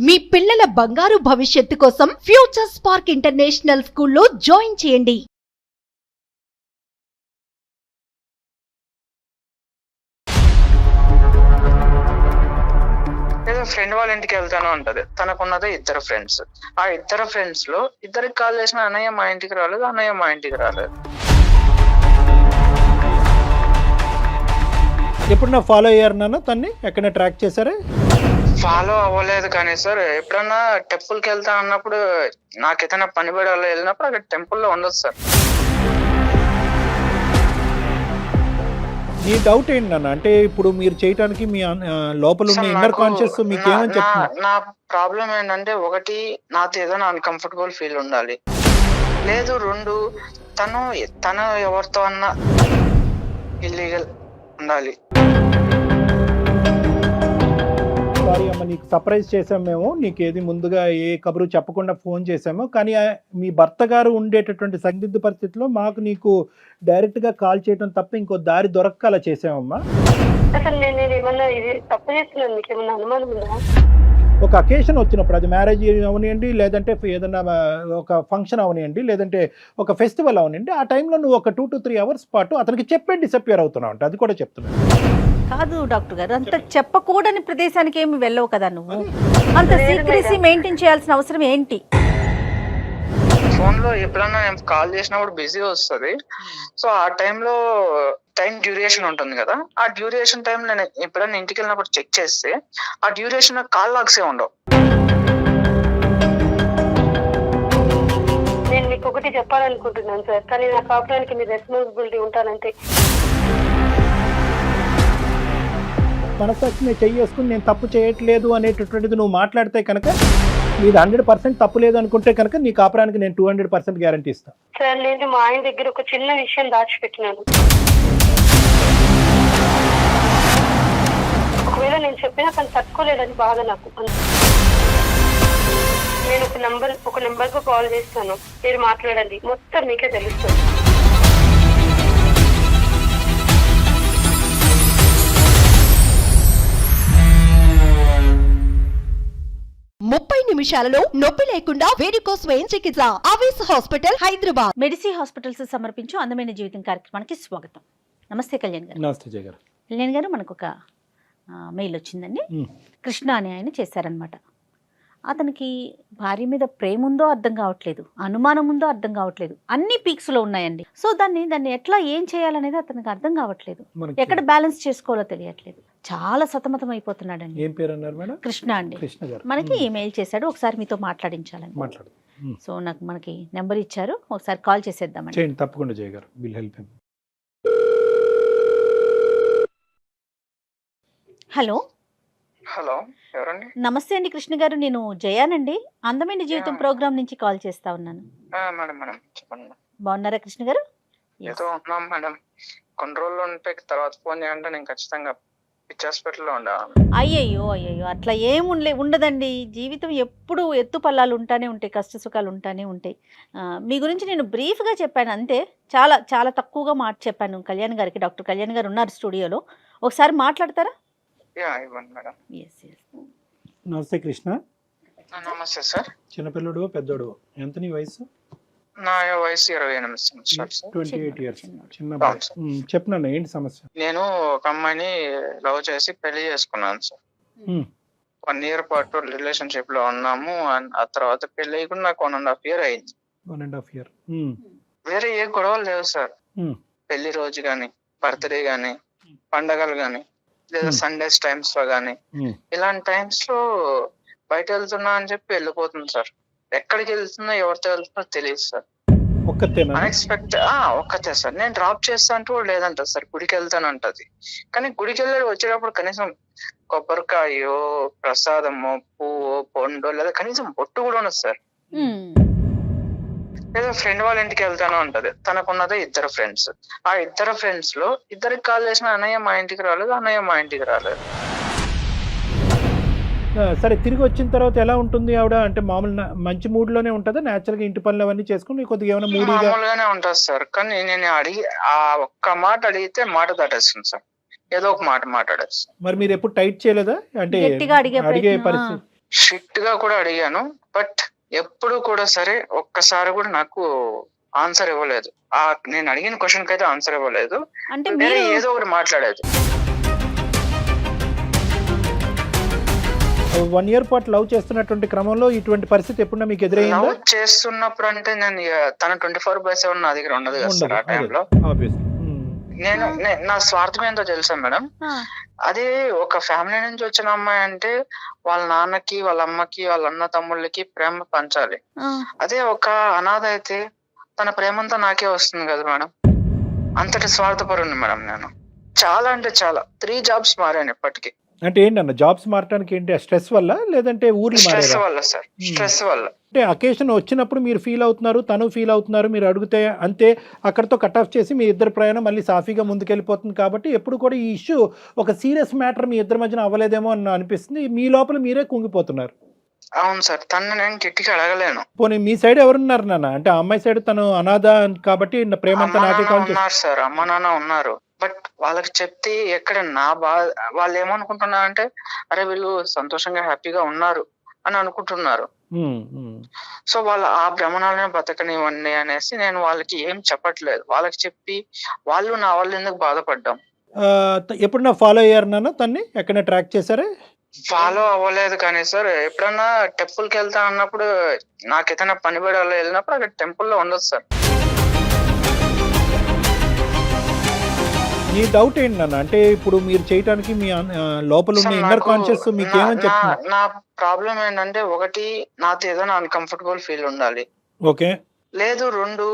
మీ పిల్లల బంగారు భవిష్యత్తు కోసం ఫ్యూచర్ స్పార్క్ ఇంటర్నేషనల్ స్కూల్లో జాయిన్ చేయండి. ఫ్రెండ్ వాళ్ళ ఇంటికి వెళ్తాను అంటది. తనకున్నదే ఇద్దరు ఫ్రెండ్స్. ఆ ఇద్దరు ఫ్రెండ్స్ లో ఇద్దరికి కాల్ చేసిన అన్నయ్య మా ఇంటికి రాలేదు, అన్నయ్య మా ఇంటికి రాలేదు. ఎప్పుడన్నా ఫాలో అయ్యారు నాన్న? తన్ని ఎక్కడైనా ట్రాక్ చేశారా? ఫాలో అవ్వలేదు కానీ సార్, ఎప్పుడన్నా టెంపుల్ కి వెళ్తా అన్నప్పుడు నాకు ఏదైనా పని పడి అలా వెళ్ళినప్పుడు అక్కడ టెంపుల్లో ఉండదు సార్. నీ డౌట్ ఏంటి నాన్న? అంటే ఇప్పుడు మీరు చేయటానికి మీ లోపల ఉన్న ఇన్నర్ కాన్షియస్ మీకు ఏమని చెప్తున్నా? నా ప్రాబ్లం ఏంటంటే, ఒకటి నాతో ఏదైనా అన్కంఫర్టబుల్ ఫీల్ ఉండాలి, లేదు రెండు తను ఎవరితో అన్నా ఇల్లీగల్ ఉండాలి. సారీ అమ్మ, నీకు సర్ప్రైజ్ చేసాం మేము. నీకు ఏది ముందుగా ఏ కబురు చెప్పకుండా ఫోన్ చేసాము. కానీ మీ భర్త గారు ఉండేటటువంటి సందిగ్ధ పరిస్థితిలో మాకు నీకు డైరెక్ట్గా కాల్ చేయడం తప్ప ఇంకో దారి దొరక్క అలా చేసామమ్మా. అసలు నేను ఏమన్నా ఇది తప్పు చేస్తున్నాను, మీకు ఏమన్నా అనుమానం ఉందా? ఒక అకేషన్ వచ్చినప్పుడు, అది మ్యారేజ్ అవనివ్వండి, లేదంటే ఏదన్నా ఒక ఫంక్షన్ అవనివ్వండి, లేదంటే ఒక ఫెస్టివల్ అవనివ్వండి, ఆ టైంలో నువ్వు ఒక 2 to 3 hours పాటు అతనికి చెప్పే డిసప్పియర్ అవుతున్నావు అంటే అది కూడా చెప్తున్నాను. కాదు డాక్టర్ గారు, అంత చెప్పకూడని ప్రదేశానికి ఏమి వెళ్ళవు కదా నువ్వు. అంత సీక్రెసీ మెయింటైన్ చేయాల్సిన అవసరం ఏంటి? ఫోన్ లో ఎప్పుడన్నా నేను కాల్ చేసినప్పుడు బిజీ వస్తుంది. సో ఆ టైంలో టైం డ్యూరేషన్ ఉంటుంది కదా, ఆ డ్యూరేషన్ టైం నేను ఎప్పుడన్నా ఇంటికి వెళ్ళినప్పుడు చెక్ చేస్తే ఆ డ్యూరేషన్ కాల్ లాగ్సే ఉండవు. నేను మీకు ఒకటి చెప్పాలనుకుంటున్నాను సార్, కానీ నా కాపురానికి మీరు రెస్పాన్సిబిలిటీ ఉంటానంటే. మనసాక్షి నేను చేసుకుని నేను తప్పు చేయట్లేదు అనేటటువంటిది నువ్వు మాట్లాడితే కనుక నీది 100% తప్పు లేదు అనుకుంటే కనుక నీ కాపురానికి నేను 200% గ్యారంటీ ఇస్తాను. సార్ నేను మా ఆయన దగ్గర ఒక చిన్న విషయం దాచిపెట్టినాను. ఒకవేళ నేను చెప్పినా కానీ తట్టుకోలేదని బాధ నాకు. నేను ఒక నెంబర్ కు కాల్ చేస్తాను, మీరు మాట్లాడండి, మొత్తం మీకే తెలుస్తుంది. 30 నిమిషాలలో నొప్పి లేకుండా వేడికోస్ వెయిన్ చికిత్స. ఆవేశ హాస్పిటల్, హైదరాబాద్. మెడిసి హాస్పిటల్స్ సమర్పించు అందమైన జీవితం కార్యక్రమానికి స్వాగతం. నమస్తే కళ్యాణ్ గారు. నమస్తే జయ గారు. కళ్యాణ్ గారు, మనకు ఒక మెయిల్ వచ్చిందండి. కృష్ణ అని ఆయన చేశారనమాట. అతనికి భార్య మీద ప్రేమ ఉందో అర్థం కావట్లేదు, అనుమానం ఉందో అర్థం కావట్లేదు, అన్ని పీక్స్ లో ఉన్నాయండి. సో దాన్ని ఎట్లా ఏం చేయాలనేది అతనికి అర్థం కావట్లేదు, ఎక్కడ బ్యాలెన్స్ చేసుకోవాలో తెలియట్లేదు, చాలా సతమతం అయిపోతున్నాడండి. ఏం పేరు అన్నారు మేడం? కృష్ణ అండి. కృష్ణ గారు మనకి ఈమెయిల్ చేశాడు, ఒకసారి మీతో మాట్లాడించాలని. సో మనకి నెంబర్ ఇచ్చారు, ఒకసారి కాల్ చేసేద్దామండి. చేయండి తప్పకుండా జయ గారు, will help him. Hello. Hello, ఎవరండి? నమస్తే అండి కృష్ణ గారు, నేను జయానండి, అందమైన జీవితం ప్రోగ్రామ్ నుంచి కాల్ చేస్తా ఉన్నాను. మేడం చెప్పండి. బాగున్నారా కృష్ణ గారు? ఏదో ఉన్నాం మేడం, కొన్ని రోజులు ఉంటే తర్వాత ఫోన్ చేయాలంటే నేను ఖచ్చితంగా పిచ్చి హాస్పిటల్లో ఉండాలి. అయ్యయ్యో అట్లా ఉండదండి. జీవితం ఎప్పుడు ఎత్తు పల్లాలు ఉంటానే ఉంటాయి, కష్ట సుఖాలు ఉంటానే ఉంటాయి. మీ గురించి నేను బ్రీఫ్గా చెప్పాను అంతే, చాలా చాలా తక్కువగా మాట చెప్పాను కళ్యాణ్ గారికి. డాక్టర్ కళ్యాణ్ గారు ఉన్నారు స్టూడియోలో, ఒకసారి మాట్లాడతారా? ఇవ్వండి మేడం. నమస్తే కృష్ణ. నమస్తే సార్. చిన్నపిల్లడు పెద్దోడు ఎంత నీ వయసు? నా వయసు 28 సంవత్సరాలు సార్. 28 years. చిన్న చెప్పినా ఏంటి సమస్య? నేను ఒక అమ్మాయిని లవ్ చేసి పెళ్లి చేసుకున్నాను సార్. 1 year పాటు రిలేషన్షిప్ లో ఉన్నాము. ఆ తర్వాత పెళ్లి కూడా నాకు 1.5 year అయింది. 1.5 year. వేరే ఏ గొడవలు లేవు సార్. పెళ్లి రోజు గాని, బర్త్డే గాని, పండగలు గాని, లేదా సండేస్ టైమ్స్ లో గాని, ఇలాంటి టైమ్స్ లో బయట వెళ్తున్నా అని చెప్పి వెళ్ళిపోతుంది సార్. ఎక్కడికి వెళ్తున్నా, ఎవరితో వెళ్తున్నా తెలియదు సార్. అన్ఎక్స్పెక్టెడ్ ఒక్కతే సార్. నేను డ్రాప్ చేస్తా అంటూ కూడా లేదంట సార్, గుడికి వెళ్తాను అంటది. కానీ గుడికి వెళ్ళి వచ్చేటప్పుడు కనీసం కొబ్బరికాయో, ప్రసాదమో, పువ్వు, పండు, లేదా కనీసం బొట్టు కూడా ఉండదు సార్. లేదా ఫ్రెండ్ వాళ్ళ ఇంటికి వెళ్తాను అంటది. తనకున్నదే ఇద్దరు ఫ్రెండ్స్. ఆ ఇద్దరు ఫ్రెండ్స్ లో ఇద్దరికి కాల్ చేసిన అన్నయ్య మా ఇంటికి రాలేదు, అన్నయ్య మా ఇంటికి రాలేదు. సరే, తిరిగి వచ్చిన తర్వాత ఎలా ఉంటుంది ఆవిడ? అంటే మామూలు మంచి మూడ్ లోనే ఉంటుందా? నేచురల్ గా ఇంటి పనులు అవన్నీ చేసుకుని కొద్దిగా ఏమైనా మామూలుగానే ఉంటుంది సార్. కానీ నేను ఆ ఒక్క మాట అడిగితే మాట దాటేస్తుంది సార్, ఏదో ఒక మాట మాట్లాడేస్తుంది. మరి మీరు ఎప్పుడు టైట్ చేయలేదా? అంటే గట్టిగా అడిగే పరిస్థితి స్ట్రిక్ట్ గా కూడా అడిగాను, బట్ ఎప్పుడు కూడా సరే ఒక్కసారి కూడా నాకు ఆన్సర్ ఇవ్వలేదు. నేను అడిగిన క్వశ్చన్ కి అయితే ఆన్సర్ ఇవ్వలేదు. అంటే వేరే మీరు ఏదో ఒకటి మాట్లాడేది. 1 year పాటు లవ్ చేస్తున్నటువంటి క్రమంలో ఇటువంటి పరిస్థితి ఎప్పుడన్నా మీకు ఎదురైందా? లవ్ చేస్తున్నప్పుడు అంటే నేను తన 24/7 నా దగ్గర ఉండదు కదా సార్. ఆ టైంలో నా స్వార్థం ఏంటో తెలుసా మేడం? అదే ఒక ఫ్యామిలీ నుంచి వచ్చిన అమ్మాయి అంటే వాళ్ళ నాన్నకి, వాళ్ళ అమ్మకి, వాళ్ళ అన్న తమ్ముళ్ళకి ప్రేమ పంచాలి. అదే ఒక అనాథ అయితే తన ప్రేమంతా నాకే వస్తుంది కదా మేడం. అంతటి స్వార్థపరుని మేడం నేను. చాలా అంటే చాలా 3 jobs మారాను ఇప్పటికి. అంటే ఏంటన్న జాబ్స్ మారడానికి ఏంటి? స్ట్రెస్ వల్ల లేదంటే ఊర్లు స్ట్రెస్ మారారా? వల్ల సార్, స్ట్రెస్ వల్ల. అంటే అకేషన్ వచ్చినప్పుడు మీరు ఫీల్ అవుతున్నారు, తను ఫీల్ అవుతున్నారు, మీరు అడిగితే అంతే అక్కడతో కట్ ఆఫ్ చేసి మీ ఇద్దరు ప్రయాణం మళ్ళీ సాఫీగా ముందుకెళ్ళిపోతుంది. కాబట్టి ఎప్పుడు కూడా ఈ ఇష్యూ ఒక సీరియస్ మ్యాటర్ మీ ఇద్దరి మధ్యన అవ్వలేదేమో అని అనిపిస్తుంది. మీ లోపల మీరే కుంగిపోతున్నారు. అవును సార్, తను నేను గట్టిగా అడగలేను. పోనీ మీ సైడ్ ఎవరున్నారు నాన్న? అంటే ఆ అమ్మాయి సైడ్ తను అనాథ కాబట్టి నా ప్రేమంతా నాకే కావాలి. ఉన్నారు సార్, అమ్మ నాన్న ఉన్నారు. బట్ వాళ్ళకి చెప్తే ఎక్కడ నా బాధ, వాళ్ళు ఏమనుకుంటున్నారంటే అరే వీళ్ళు సంతోషంగా హ్యాపీగా ఉన్నారు అని అనుకుంటున్నారు. సో వాళ్ళ ఆ భ్రమణాలనే బతకనివ్వండి అనేసి నేను వాళ్ళకి ఏం చెప్పట్లేదు. వాళ్ళకి చెప్పి వాళ్ళు నా వాళ్ళు ఎందుకు బాధపడ్డాం. ఎప్పుడన్నా ఫాలో అయ్యారు నాన్న తన్ని? ఎక్కడైనా ట్రాక్ చేశారా? ఫాలో అవ్వలేదు కానీ సార్, ఎప్పుడన్నా టెంపుల్ కి వెళ్తా అన్నప్పుడు నాకు ఏదైనా పని పడి అలా వెళ్ళినప్పుడు అక్కడ టెంపుల్లో ఉండదు సార్. ఈ డౌట్ ఏంటి నాన్న? అంటే ఇప్పుడు మీరు చేయటానికి మీ లోపల ఉన్న ఇన్నర్ కాన్షియస్ మీకు ఏమని చెప్తున్నారు? నా ప్రాబ్లం ఏంటంటే, ఒకటి నాతో ఏదైనా అన్కంఫర్టబుల్ ఫీల్ ఉండాలి. ఓకే. లేదు 2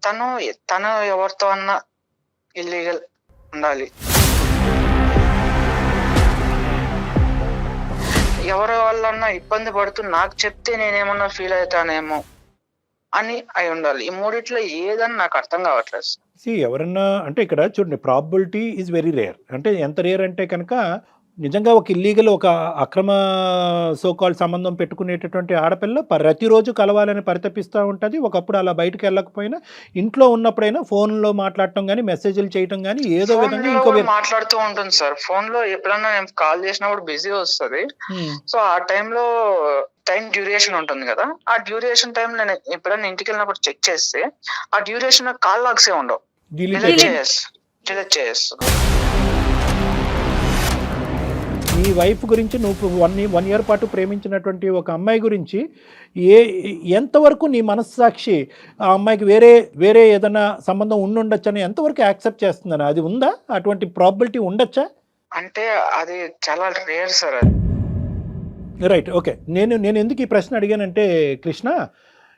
తను ఎవరితో అన్నా ఇల్లీగల్ ఉండాలి. ఎవరి వల్లన్నా ఇబ్బంది పడుతూ నాకు చెప్తే నేనేమన్నా ఫీల్ అవుతానేమో అని అయి ఉండాలి. ఈ మూడిట్లో ఏదని నాకు అర్థం కావట్లేదు. ఎవరన్నా అంటే ఇక్కడ చూడండి, ప్రాబిలిటీ ఈజ్ వెరీ రేర్. అంటే ఎంత రేర్ అంటే కనుక నిజంగా ఒక ఇల్లీగల్, ఒక అక్రమ సోకాల్ సంబంధం పెట్టుకునేటటువంటి ఆడపిల్ల ప్రతిరోజు కలవాలని పరితపిస్తూ ఉంటుంది. ఒకప్పుడు అలా బయటకు వెళ్ళకపోయినా ఇంట్లో ఉన్నప్పుడైనా ఫోన్లో మాట్లాడటం కానీ, మెసేజ్లు చేయటం కానీ ఏదో విధంగా ఇంకో మాట్లాడుతూ ఉంటుంది సార్. ఫోన్ లో ఎప్పుడన్నా నేను కాల్ చేసినప్పుడు బిజీ వస్తుంది. సో ఆ టైంలో టైం డ్యూరేషన్ ఉంటుంది కదా, ఆ డ్యూరేషన్ టైం నేను ఎప్పుడైనా ఇంటికి వెళ్ళినప్పుడు చెక్ చేస్తే ఆ డ్యూరేషన్ కాల్ లాగ్స్ ఏ ఉండవు. డిలీట్ చేసేస్తా. నీ వైఫ్ గురించి నువ్వు 1 year పాటు ప్రేమించినటువంటి ఒక అమ్మాయి గురించి ఎంతవరకు నీ మనస్సాక్షి ఆ అమ్మాయికి వేరే ఏదైనా సంబంధం ఉండుండొచ్చని ఎంతవరకు యాక్సెప్ట్ చేస్తుందని? అది ఉందా? అటువంటి ప్రాబిలిటీ ఉండొచ్చా? అంటే అది చాలా రేర్ సార్. Right, okay. నేను ఎందుకు ఈ ప్రశ్న అడిగానంటే కృష్ణ,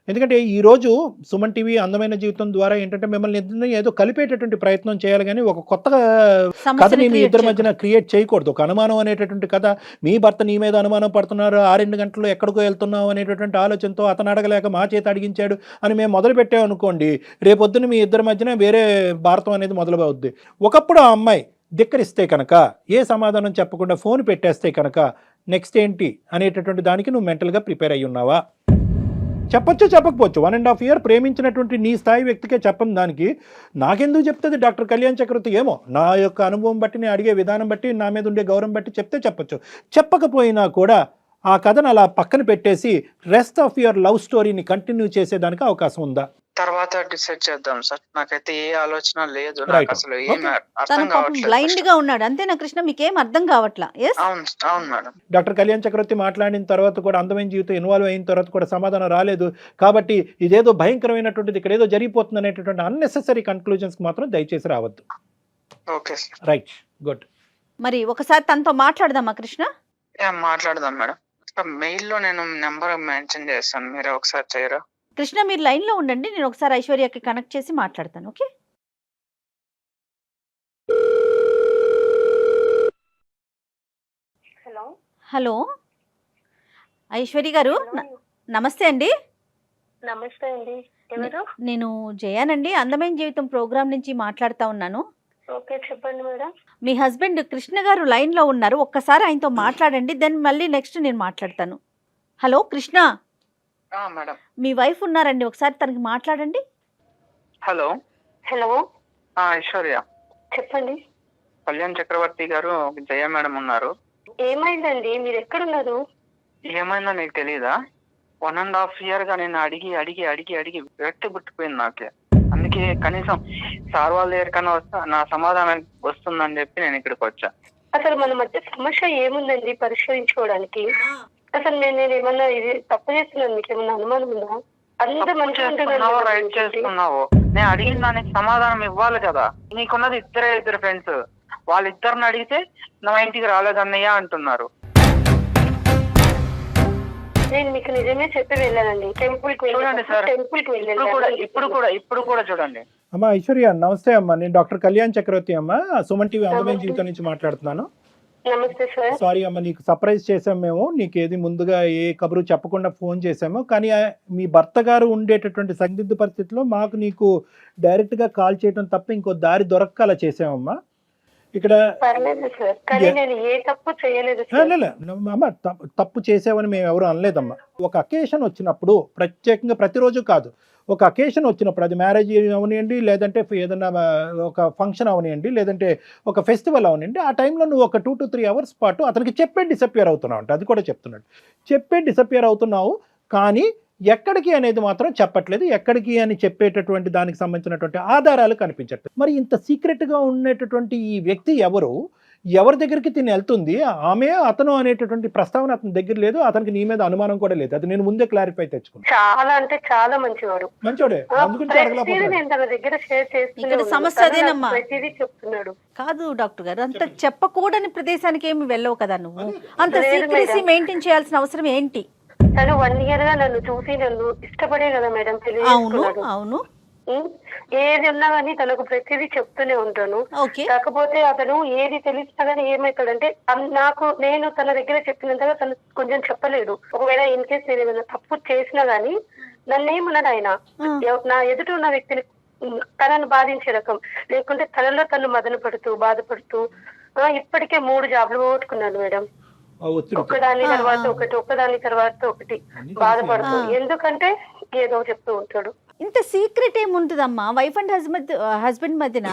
ఎందుకంటే ఈరోజు సుమన్ టీవీ అందమైన జీవితం ద్వారా ఏంటంటే మిమ్మల్ని ఇద్దరిని ఏదో కలిపేటటువంటి ప్రయత్నం చేయాలి, కానీ ఒక కొత్త కథని మీ ఇద్దరి మధ్యన క్రియేట్ చేయకూడదు. ఒక అనుమానం అనేటటువంటి కథ, మీ భర్త నీ మీద అనుమానం పడుతున్నారు, 6 గంటల్లో ఎక్కడికో వెళ్తున్నావు అనేటటువంటి ఆలోచనతో అతను అడగలేక మా చేత అడిగించాడు అని మేము మొదలు పెట్టామనుకోండి, రేపొద్దున మీ ఇద్దరి మధ్యన వేరే భారతం అనేది మొదలవుద్ది. ఒకప్పుడు ఆ అమ్మాయి ధిక్కరిస్తే కనుక, ఏ సమాధానం చెప్పకుండా ఫోన్ పెట్టేస్తే కనుక నెక్స్ట్ ఏంటి అనేటటువంటి దానికి నువ్వు మెంటల్గా ప్రిపేర్ అయ్యి ఉన్నావా? చెప్పొచ్చు, చెప్పకపోవచ్చు. 1.5 year ప్రేమించినటువంటి నీ స్థాయి వ్యక్తికే చెప్పని దానికి నాకెందుకు చెప్తుంది డాక్టర్ కళ్యాణ్ చక్రవర్తి? ఏమో నా యొక్క అనుభవం బట్టి, నేను అడిగే విధానం బట్టి, నా మీద ఉండే గౌరవం బట్టి చెప్తే చెప్పొచ్చు. చెప్పకపోయినా కూడా ఆ కథను అలా పక్కన పెట్టేసి రెస్ట్ ఆఫ్ యువర్ లవ్ స్టోరీని కంటిన్యూ చేసేదానికి అవకాశం ఉందా? తర్వాత డిసైడ్ చేద్దాం సార్. నాకైతే ఏ ఆలోచన లేదు. నాకు అసలు ఏం అర్థం కావట్లేదు. బ్లైండ్ గా ఉన్నాడు అంతేనా కృష్ణ? మీకేం అర్థం కావట్లా? అవును మేడం. డాక్టర్ కళ్యాణ్ చక్రవర్తి మాట్లాడిన తర్వాత కూడా, అందమైన జీవితం ఇన్వాల్వ్ అయిన తర్వాత కూడా సమాధానం రాలేదు. కాబట్టి ఇదేదో భయంకరమైనటువంటిది, ఇక్కడ ఏదో జరిగిపోతుంది అనేటటువంటి అన్నెసెసరీ కన్క్లూజన్స్ మాత్రం దయచేసి రావద్దు. Okay sir. Right, good. మరి ఒకసారి తనతో మాట్లాడదామా కృష్ణ? మాట్లాడదాం మేడం. మెయిల్ లో నేను నెంబర్ మెన్షన్ చేస్తాను, మీరే ఒకసారి చేయరా? కృష్ణ మీరు లైన్ లో ఉండండి, నేను ఒకసారి ఐశ్వర్యకి కనెక్ట్ చేసి మాట్లాడతాను. ఓకే. హలో ఐశ్వర్య గారు, నమస్తే అండి. నమస్తే అండి. ఎవరు? నేను జయానండి, అందమైన జీవితం ప్రోగ్రామ్ నుంచి మాట్లాడుతా ఉన్నాను. ఓకే, చెప్పండి మేడం. మీ హస్బెండ్ కృష్ణ గారు లైన్ లో ఉన్నారు, ఒక్కసారి ఆయనతో మాట్లాడండి, దెన్ మళ్ళీ నెక్స్ట్ నేను మాట్లాడతాను. హలో కృష్ణ, మేడం మీ వైఫ్ ఉన్నారండి, ఒకసారి తనకి మాట్లాడండి. హలో. హలో ఐశ్వర్య చెప్పండి. కళ్యాణ్ చక్రవర్తి గారు, జయ మేడం ఉన్నారు. ఏమైందండి? మీరు ఎక్కడున్నారు? ఏమైందో నీకు తెలీదా? 1.5 year గా నేను అడిగి అడిగి అడిగి అడిగి వ్యక్తి పుట్టిపోయింది నాకే. అందుకే కనీసం సార్ వాళ్ళ దగ్గరికన్నా వస్తా నా సమాధానం వస్తుందని చెప్పి నేను ఇక్కడికి వచ్చా. అసలు మన మధ్య సమస్య ఏముందండి పరిష్కరించుకోవడానికి? అసలు నేను ఏమన్నా ఇది తప్పు చేస్తున్నాను, మీకు ఏమన్నా అనుమానం ఉందా? అంత చేస్తున్నావు, రైట్ చేస్తున్నావు. నేను అడిగిన దానికి సమాధానం ఇవ్వాలి కదా. నీకున్నది ఇద్దరు ఫ్రెండ్స్, వాళ్ళిద్దరిని అడిగితే నా ఇంటికి రాలేదన్నయ్య అంటున్నారు. నేను మీకు నిజమే చెప్పి వెళ్ళానండి, టెంపుల్ కి చూడండి సార్, టెంపుల్ కి ఇప్పుడు కూడా చూడండి. అమ్మా ఐశ్వర్య నమస్తే అమ్మా, నేను డాక్టర్ కళ్యాణ్ చక్రవర్తి అమ్మా, సుమన్ టీవీ అందమైన జీవితం నుంచి మాట్లాడుతున్నాను. నమస్తే సార్. సారీ అమ్మ, నీకు సర్ప్రైజ్ చేసాం మేము, నీకు ఏది ముందుగా ఏ కబురు చెప్పకుండా ఫోన్ చేసాము. కానీ మీ భర్త గారు ఉండేటటువంటి సందిగ్ధ పరిస్థితిలో మాకు నీకు డైరెక్ట్గా కాల్ చేయడం తప్ప ఇంకో దారి దొరక్క అలా చేసామమ్మా. ఇక్కడ అమ్మ తప్పు చేసావని మేము ఎవరు అనలేదమ్మా. ఒక అకేషన్ వచ్చినప్పుడు, ప్రత్యేకంగా ప్రతిరోజు కాదు, ఒక అకేషన్ వచ్చినప్పుడు, అది మ్యారేజ్ అవనివ్వండి, లేదంటే ఏదైనా ఒక ఫంక్షన్ అవనివ్వండి, లేదంటే ఒక ఫెస్టివల్ అవనివ్వండి, ఆ టైంలో నువ్వు ఒక 2 to 3 hours పాటు అతనికి చెప్పే డిసప్పియర్ అవుతున్నావు అంటే, అది కూడా చెప్తున్నాడు, చెప్పే డిసప్పియర్ అవుతున్నావు. కానీ ఎక్కడికి అనేది మాత్రం చెప్పట్లేదు. ఎక్కడికి అని చెప్పేటటువంటి దానికి సంబంధించినటువంటి ఆధారాలు కనిపించట్లేదు. మరి ఇంత సీక్రెట్గా ఉండేటటువంటి ఈ వ్యక్తి ఎవరి దగ్గరికి తిని వెళ్తుంది? ఆమె అతను అనేటటువంటి ప్రస్తావన అతని దగ్గర లేదు. అతనికి నీ మీద అనుమానం కూడా లేదు. అది నేను ముందే క్లారిఫై తెచ్చుకున్నాను. చాలా అంటే చాలా మంచివాడు. కాదు డాక్టర్ గారు, అంత చెప్పకూడని ప్రదేశానికి ఏమి వెళ్ళవు కదా నువ్వు. అంత సీక్రెసీ మెయింటైన్ చేయాల్సిన అవసరం ఏంటి? తను 1 year గా నన్ను చూసి నన్ను ఇష్టపడే కదా మేడం పెళ్లి చేసుకున్నాడు. అవును, ఏది ఉన్నా గానీ తనకు ప్రతిదీ చెప్తూనే ఉంటాను. కాకపోతే అతను ఏది తెలిసినా గానీ ఏమవుతాడంటే, నేను తన దగ్గర చెప్పినంతగా తను కొంచెం చెప్పలేడు. ఒకవేళ ఇన్ కేస్ నేను ఏమైనా తప్పు చేసినా గానీ నన్ను ఏమన్నాడు ఆయన, నా ఎదుట ఉన్న వ్యక్తిని తనను బాధించే రకం, లేకుంటే తనలో తను మదన పడుతూ బాధపడుతూ ఇప్పటికే 3 jobs పోగొట్టుకున్నాను మేడం. ఒక్కదాని తర్వాత ఒకటి బాధపడుతూ, ఎందుకంటే ఏదో చెప్తూ ఉంటాడు. ఇంత సీక్రెట్ ఏముంటుందమ్మా వైఫ్ అండ్ హస్బెండ్ మధ్యన?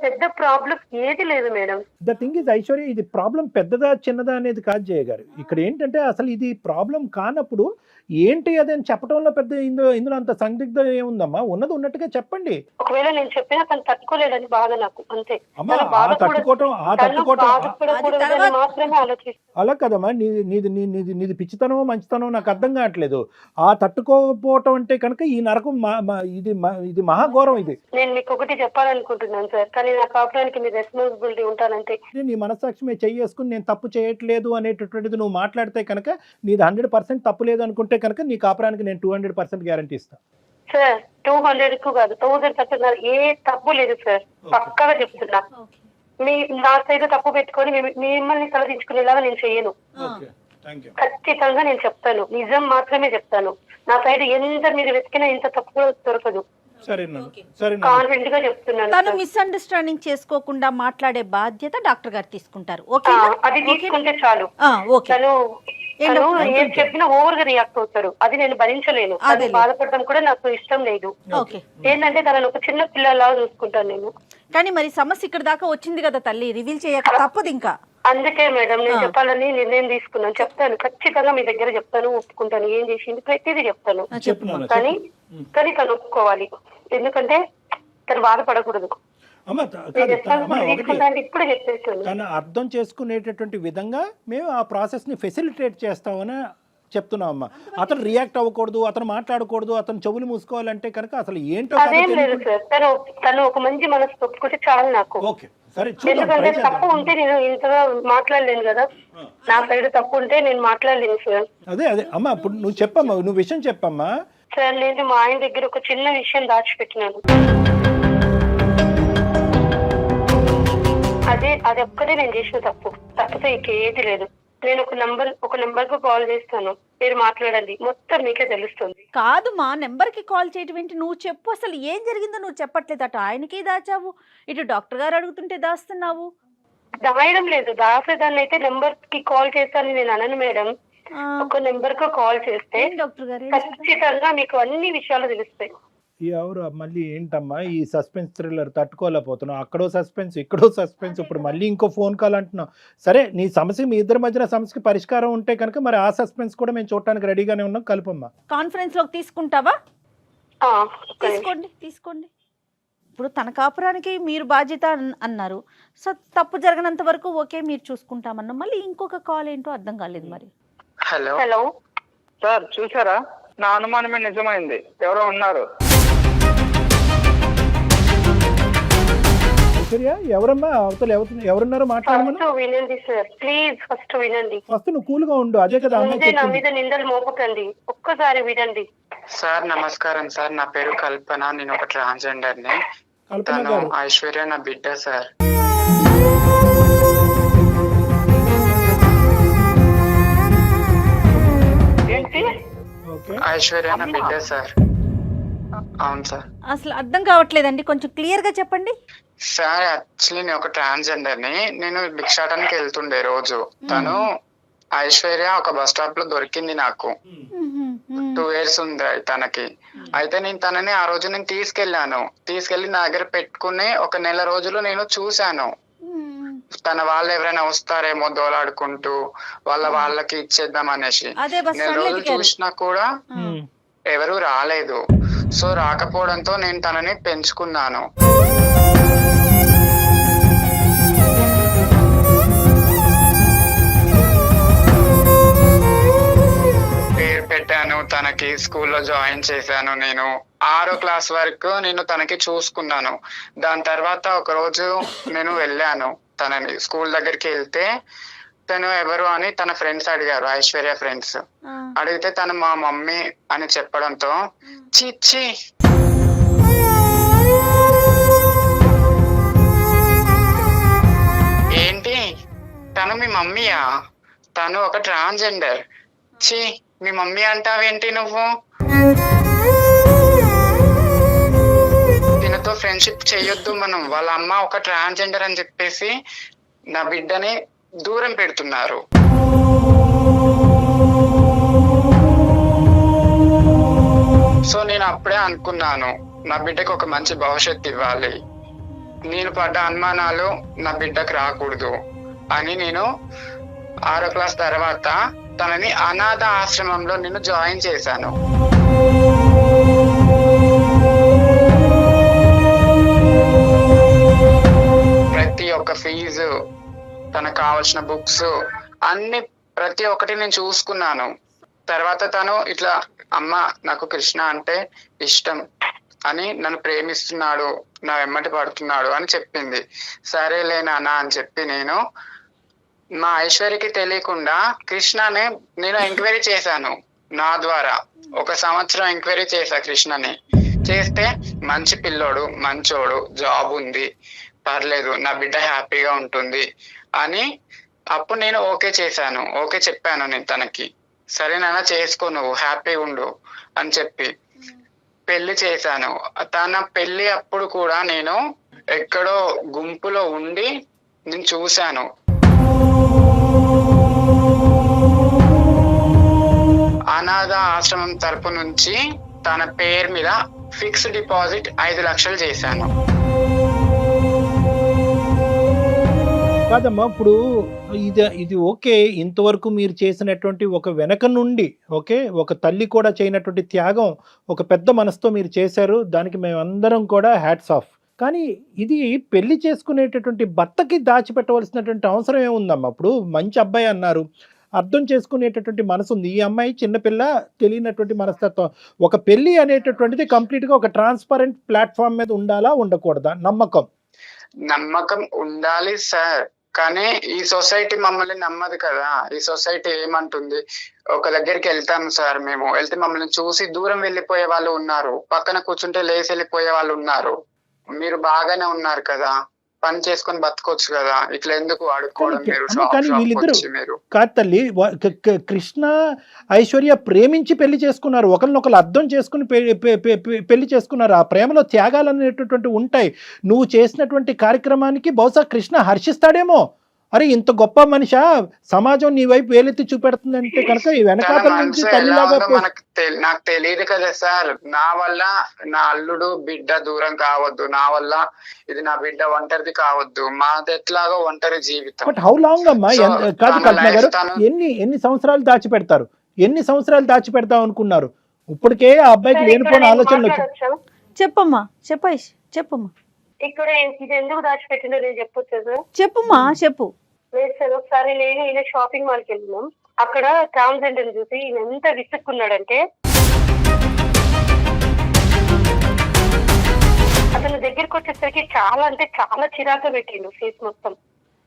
పెద్ద ప్రాబ్లం ఏది లేదు madam. The thing is Aishwarya, ఇది ప్రాబ్లం పెద్దదా చిన్నదా అనేది కాదు జయ గారు. ఇక్కడ ఏంటంటే అసలు ఇది ప్రాబ్లం కానప్పుడు ఏంటి అదని చెప్పడంలో పెద్ద ఇందులో అంత సందిగ్ధం ఏముందమ్మా? ఉన్నది ఉన్నట్టుగా చెప్పండి. ఒకవేళ నేను చెప్పినా తను తట్టుకోలేదని బాధ నాకు, అంతే. అలా కదమ్మా, నీది పిచ్చితనమో మంచితనమో నాకు అర్థం కావట్లేదు. ఆ తట్టుకోకపోవటం అంటే కనుక ఈ నరకం ఇది మహాఘోరం. ఇది నేను మీకు ఒకటి చెప్పాలనుకుంటున్నాను సార్, కానీ నా కాపురానికి మీ రెస్పాన్సిబిలిటీ ఉంటానంటే. నీ మనస్సాక్షి మీద చేసుకుని నేను తప్పు చేయట్లేదు అనేటటువంటిది నువ్వు మాట్లాడితే కనుక నీది 100% తప్పు లేదు అనుకుంటే కనుక నీ కాపురానికి నేను 200% గ్యారంటీ ఇస్తాను సార్. 200 కాదు, 1000% ఏ తప్పు లేదు సార్, పక్కాగా చెప్తున్నా. నా సైడ్ తప్పు పెట్టుకొని మిమ్మల్ని తలదించుకునేలాగా నేను చెయ్యను. ఖచ్చితంగా నేను చెప్తాను, నిజం మాత్రమే చెప్తాను. నా సైడ్ ఎంత మీరు వెతికినా ఇంత తప్పు కూడా దొరకదు. కాన్ఫిడెంట్ గా చెప్తున్నాను. తను మిస్అండర్స్టాండింగ్ చేసుకోకుండా మాట్లాడే బాధ్యత డాక్టర్ గారు తీసుకుంటారు. అది తీసుకుంటే చాలు. తను ఏం చెప్పినా ఓవర్ గా రియాక్ట్ అవుతాడు, అది నేను భరించలేను. అది బాధపడడం కూడా నాకు ఇష్టం లేదు. ఏంటంటే తనను ఒక చిన్న పిల్లలాగా చూసుకుంటాను నేను. కానీ మరి సమస్య ఇక్కడ దాకా వచ్చింది కదా తల్లి, రివీల్ చేయక తప్పదు. ఇంకా అందుకే మేడం నేను చెప్పాలని నిర్ణయం తీసుకున్నాను. చెప్తాను, ఖచ్చితంగా మీ దగ్గర చెప్తాను, ఒప్పుకుంటాను. ఏం చేసింది ప్రతిదీ చెప్తాను. కానీ తను ఒప్పుకోవాలి, ఎందుకంటే తను బాధపడకూడదు. ఇప్పుడు చెప్పేస్తాను. తను అర్థం చేసుకునేటటువంటి విధంగా మేము ఆ ప్రాసెస్ ని ఫెసిలిటేట్ చేస్తామని చెప్తున్నాం అమ్మా. అతను రియాక్ట్ అవ్వకూడదు, అతను మాట్లాడకూడదు, అతను చెవులు మూసుకోవాలంటే కనుక అసలు ఏంటో అదేం లేదు సార్. తను ఒక మంచి మనసు ఒప్పుకుంటే చాలు నాకు. ఎందుకంటే తప్పు ఉంటే నేను ఇంతగా మాట్లాడలేను కదా, నా సైడ్ తప్పు ఉంటే నేను మాట్లాడలేను సార్. అదే అమ్మా, ఇప్పుడు నువ్వు చెప్పమ్మా, నువ్వు విషయం చెప్పమ్మా. సార్ నేను మా ఆయన దగ్గర ఒక చిన్న విషయం దాచిపెట్టినాను. అది ఒక్కటే నేను చేసిన తప్పు, తప్పితే ఇంకేది లేదు. నేను ఒక నంబర్ కు కాల్ చేస్తాను, మీరు మాట్లాడండి, మొత్తం మీకే తెలుస్తుంది. కాదు మా నెంబర్ కి కాల్ చేయటం ఏంటి? నువ్వు చెప్పు, అసలు ఏం జరిగిందో నువ్వు చెప్పట్లేదు. అటు ఆయనకి దాచావు, ఇటు డాక్టర్ గారు అడుగుతుంటే దాస్తున్నావు. దాయడం లేదు, దాసేదాన్ని అయితే నెంబర్ కి కాల్ చేస్తాను నేను అనను మేడం. ఒక నెంబర్ కు కాల్ చేస్తే డాక్టర్ గారు ఖచ్చితంగా మీకు అన్ని విషయాలు తెలుస్తాయి. ఎవరు మళ్ళీ ఏంటమ్మా ఈ సస్పెన్స్ థ్రిల్లర్ తట్టుకోలేకపోతున్నావు? అక్కడో సస్పెన్స్, ఇక్కడో సస్పెన్స్, ఇప్పుడు మళ్ళీ ఇంకో ఫోన్ కాల్ అంటున్నావు. సరే, నీ సమస్య, మీ ఇద్దరి మధ్యన సమస్యకి పరిష్కారం ఉంటే కనుక మరి ఆ సస్పెన్స్ కూడా మేము చూడటానికి రెడీగానే ఉన్నాం. కలుపమ్మా. కాన్ఫరెన్స్ లోకి తీసుకుంటావా? ఆ, తీసుకోండి. ఇప్పుడు తన కాపురానికి మీరు బాధ్యత అన్నారు. సో తప్పు జరగనంత వరకు ఓకే మీరు చూసుకుంటామన్నా, మళ్ళీ ఇంకొక కాల్ ఏంటో అర్థం కాలేదు మరి. హలో హలో సార్, చూసారా? నా అనుమానమే నిజమైంది. ఎవరో ఉన్నారు. ఐశ్వర్య, ఎవరమ్మా అవతల ఎవరున్నారో మాట్లాడమని. ఫస్ట్ వినండి సార్, ప్లీజ్ ఫస్ట్ వినండి. ఫస్ట్ నువ్వు కూల్గా ఉండు. అదే కదా అమ్మాయి ముందే నా చెప్పింది. మీద నిందలు మోపకండి, ఒక్కసారి వినండి. సార్ నమస్కారం సార్, నా పేరు కల్పన, నేను ఒక ట్రాన్స్జెండర్ ని. కల్పన తను గారు, ఐశ్వర్య నా బిడ్డ సార్. ఏంటి? ఓకే. ఐశ్వర్య నా బిడ్డ సార్. అవును సార్. అసలు అర్థం కావట్లేదండి, కొంచెం క్లియర్ గా చెప్పండి. సార్ యాక్చువల్లీ నేను ఒక ట్రాన్స్జెండర్ ని. నేను భిక్షాటానికి వెళ్తుండే రోజు. తను ఐశ్వర్య ఒక బస్ స్టాప్ లో దొరికింది నాకు. 2 years ఉంది తనకి. అయితే నేను తనని ఆ రోజు నేను తీసుకెళ్లి నా దగ్గర పెట్టుకుని 1 నెల రోజులు నేను చూశాను. తన వాళ్ళు ఎవరైనా వస్తారేమో దోలాడుకుంటూ వాళ్ళకి ఇచ్చేద్దాం అనేసి. నెల రోజులు చూసినా కూడా ఎవరు రాలేదు. సో రాకపోవడంతో నేను తనని పెంచుకున్నాను. పేరు పెట్టాను తనకి, స్కూల్లో జాయిన్ చేశాను. నేను 6వ క్లాస్ వరకు నేను తనకి చూసుకున్నాను. దాని తర్వాత ఒక రోజు నేను వెళ్ళాను తనని స్కూల్ దగ్గరికి. వెళ్తే తను ఎవరు అని తన ఫ్రెండ్స్ అడిగారు, ఐశ్వర్య ఫ్రెండ్స్. అడిగితే తను మా మమ్మీ అని చెప్పడంతో చిచ్చి ఏంటి తను మీ మమ్మీయా? తను ఒక ట్రాన్స్జెండర్. చి, మీ మమ్మీ అంటావేంటి నువ్వు? దీనితో ఫ్రెండ్షిప్ చేయొద్దు మనం. వాళ్ళ అమ్మ ఒక ట్రాన్స్జెండర్ అని చెప్పేసి నా బిడ్డని దూరం పెడుతున్నారు. సో నేను అప్పుడే అనుకున్నాను, నా బిడ్డకు ఒక మంచి భవిష్యత్తు ఇవ్వాలి. నేను పడ్డ అనుమానాలు నా బిడ్డకు రాకూడదు అని నేను 6వ క్లాస్ తర్వాత తనని అనాథ ఆశ్రమంలో నేను జాయిన్ చేశాను. ప్రతి ఒక్క ఫీజు, తనకు కావాల్సిన బుక్స్ అన్ని ప్రతి ఒక్కటి నేను చూసుకున్నాను. తర్వాత తను ఇట్లా, అమ్మ నాకు కృష్ణ అంటే ఇష్టం అని, నన్ను ప్రేమిస్తున్నాడు, నా వెమ్మటి పడుతున్నాడు అని చెప్పింది. సరేలే నాన్న అని చెప్పి నేను మా ఐశ్వర్యకి తెలియకుండా కృష్ణని నేను ఎంక్వైరీ చేశాను. నా ద్వారా 1 సంవత్సరం ఎంక్వైరీ చేశా కృష్ణని. చేస్తే మంచి పిల్లోడు, మంచోడు, జాబ్ ఉంది, పర్లేదు, నా బిడ్డ హ్యాపీగా ఉంటుంది అని అప్పుడు నేను ఓకే చేశాను. ఓకే చెప్పాను నేను తనకి. సరే నాన్న చేసుకో, నువ్వు హ్యాపీగా ఉండు అని చెప్పి పెళ్లి చేశాను. తన పెళ్లి అప్పుడు కూడా నేను ఎక్కడో గుంపులో ఉండి నేను చూశాను. అనాథ ఆశ్రమం తరపు నుంచి తన పేరు మీద ఫిక్స్డ్ డిపాజిట్ 5 లక్షలు చేశాను. కాదమ్మా, ఇప్పుడు ఇది ఓకే. ఇంతవరకు మీరు చేసినటువంటి ఒక వెనక నుండి ఒక తల్లి కూడా చేయనటువంటి త్యాగం ఒక పెద్ద మనసుతో మీరు చేశారు. దానికి మేమందరం కూడా హ్యాట్స్ ఆఫ్. కానీ ఇది పెళ్లి చేసుకునేటటువంటి భర్తకి దాచిపెట్టవలసినటువంటి అవసరం ఏముందమ్మా? ఇప్పుడు మంచి అబ్బాయి అన్నారు, అర్థం చేసుకునేటటువంటి మనసు ఉంది. ఈ అమ్మాయి చిన్నపిల్ల, తెలియనటువంటి మనస్తత్వం. ఒక పెళ్లి అనేటటువంటిది కంప్లీట్గా ఒక ట్రాన్స్పరెంట్ ప్లాట్ఫామ్ మీద ఉండాలా, ఉండకూడదా? నమ్మకం ఉండాలి సార్. కానీ ఈ సొసైటీ మమ్మల్ని నమ్మదు కదా. ఈ సొసైటీ ఏమంటుంది, ఒక దగ్గరికి వెళ్తాం సార్, మేము వెళ్తే మమ్మల్ని చూసి దూరం వెళ్ళిపోయే వాళ్ళు ఉన్నారు, పక్కన కూర్చుంటే లేచి వెళ్ళిపోయే వాళ్ళు ఉన్నారు. మీరు బాగానే ఉన్నారు కదా, పని చేసుకొని బతకొచ్చు కదా, ఇట్లా ఎందుకు అడుక్కోవడం మీరు? కాదు తల్లి, కృష్ణ ఐశ్వర్య ప్రేమించి పెళ్లి చేసుకున్నారు, ఒకరినొకరు అర్థం చేసుకుని పెళ్లి చేసుకున్నారు. ఆ ప్రేమలో త్యాగాలు అనేటటువంటి ఉంటాయి. నువ్వు చేసినటువంటి కార్యక్రమానికి బహుశా కృష్ణ హర్షిస్తాడేమో. అరే ఇంత గొప్ప మనిషా, సమాజం నీ వైపు వేలెత్తి చూపెడుతుందంటే కనుక ఈ వెనకాతల నుంచి తల్లిలాగా నాకు తెలియదు కదా సార్. నా వల్ల నా అల్లుడు బిడ్డ దూరం కావద్దు, నా వల్ల ఇది నా బిడ్డ ఒంటరిది కావద్దు, మాది ఎట్లాగో ఒంటరి జీవితం. బట్ హౌ లాంగ్ అమ్మా? కాదు కల్పన గారు, ఎన్ని సంవత్సరాలు దాచిపెడతారు? ఎన్ని సంవత్సరాలు దాచిపెడతాం అనుకున్నారు? ఇప్పటికే ఆ అబ్బాయికి లేనిపోయిన ఆలోచనలు వచ్చాయి. చెప్పమ్మా, చెప్పమ్మా. ఇక్కడ ఇది ఎందుకు దాచిపెట్టిందో నేను చెప్పొచ్చు సార్? చెప్పుమా, చెప్పు. లేదు సార్, ఒకసారి నేను ఈయన షాపింగ్ మాల్కి వెళ్ళినాం. అక్కడ ట్రాన్స్జెండర్ చూసి ఈయన ఎంత విసుక్కున్నాడంటే అతను దగ్గరికి వచ్చేసరికి చాలా అంటే చాలా చిరాకు పెట్టిండు ఫేస్ మొత్తం.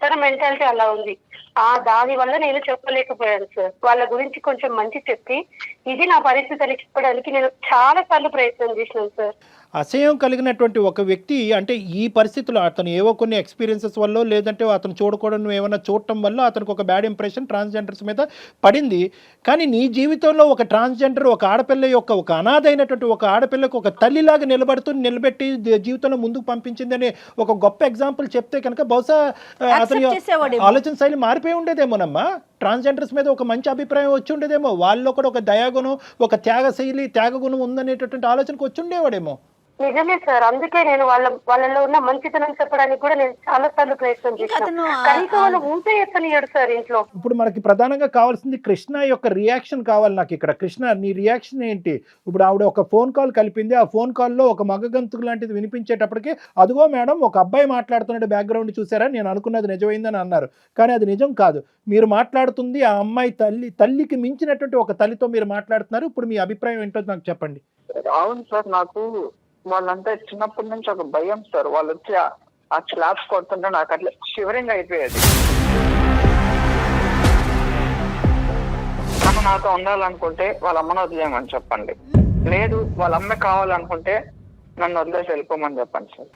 తన మెంటాలిటీ అలా ఉంది. దాని వల్ల నేను చెప్పలేకపోయాను సార్. వాళ్ళ గురించి కొంచెం మంచి చెప్పి ఇది నా పరిస్థితి అని చెప్పడానికి నేను చాలా సార్లు ప్రయత్నం చేసినాను సార్. అసహ్యం కలిగినటువంటి ఒక వ్యక్తి అంటే ఈ పరిస్థితుల్లో అతను ఏవో కొన్ని ఎక్స్పీరియన్సెస్ వల్ల లేదంటే అతను చూడకూడదు ఏమైనా చూడటం వల్ల అతనికి ఒక బ్యాడ్ ఇంప్రెషన్ ట్రాన్స్జెండర్స్ మీద పడింది. కానీ నీ జీవితంలో ఒక ట్రాన్స్జెండర్ ఒక ఆడపిల్ల యొక్క ఒక అనాథ అయినటువంటి ఒక ఆడపిల్లకు ఒక తల్లిలాగా నిలబెట్టి జీవితంలో ముందుకు పంపించిందనే ఒక గొప్ప ఎగ్జాంపుల్ చెప్తే కనుక బహుశా అతని ఆలోచన శైలి మారిపోయి ఉండేదేమోనమ్మా. ట్రాన్స్జెండర్స్ మీద ఒక మంచి అభిప్రాయం వచ్చి ఉండేదేమో, వాళ్ళలో కూడా ఒక దయాగుణం ఒక త్యాగగుణం ఉందనేటటువంటి ఆలోచనకు వచ్చి ఉండేవాడేమో. నిజమే సార్, అందుకే నేను వాళ్ళలో ఉన్న మంచితనం చెప్పడానికి కూడా నేను చాలా సార్లు ప్రయత్నం చేశాను. కనీసం వాళ్ళు ఊసే ఎత్తనియడు సార్ ఇంట్లో. ఇప్పుడు మనకి ప్రధానంగా కావాల్సింది కృష్ణ యొక్క రియాక్షన్ కావాలి నాకు ఇక్కడ. కృష్ణ, నీ రియాక్షన్ ఏంటి? ఇప్పుడు ఆవిడ ఒక ఫోన్ కాల్ కలిపింది, ఆ ఫోన్ కాల్లో ఒక మగగంతుకు లాంటిది వినిపించేటప్పటికి అదిగో మేడం ఒక అబ్బాయి మాట్లాడుతున్నాడు బ్యాక్గ్రౌండ్ చూసారా, నేను అనుకున్నది నిజమైందని అన్నారు. కానీ అది నిజం కాదు. మీరు మాట్లాడుతుంది ఆ అమ్మాయి తల్లికి మించినటువంటి ఒక తల్లితో మీరు మాట్లాడుతున్నారు. ఇప్పుడు మీ అభిప్రాయం ఏంటో నాకు చెప్పండి. అవును సార్, నాకు వాళ్ళంతా చిన్నప్పటి నుంచి ఒక భయం సార్. వాళ్ళు వచ్చి ఆ స్లాబ్స్ కొడుతుంటే నాకు అట్లా షివరింగ్ అయిపోయేది. తను నాతో ఉండాలనుకుంటే వాళ్ళ అమ్మను వదిలేయమని చెప్పండి, లేదు వాళ్ళ అమ్మ కావాలనుకుంటే నన్ను వదిలేసి వెళ్ళిపోమని చెప్పండి సార్.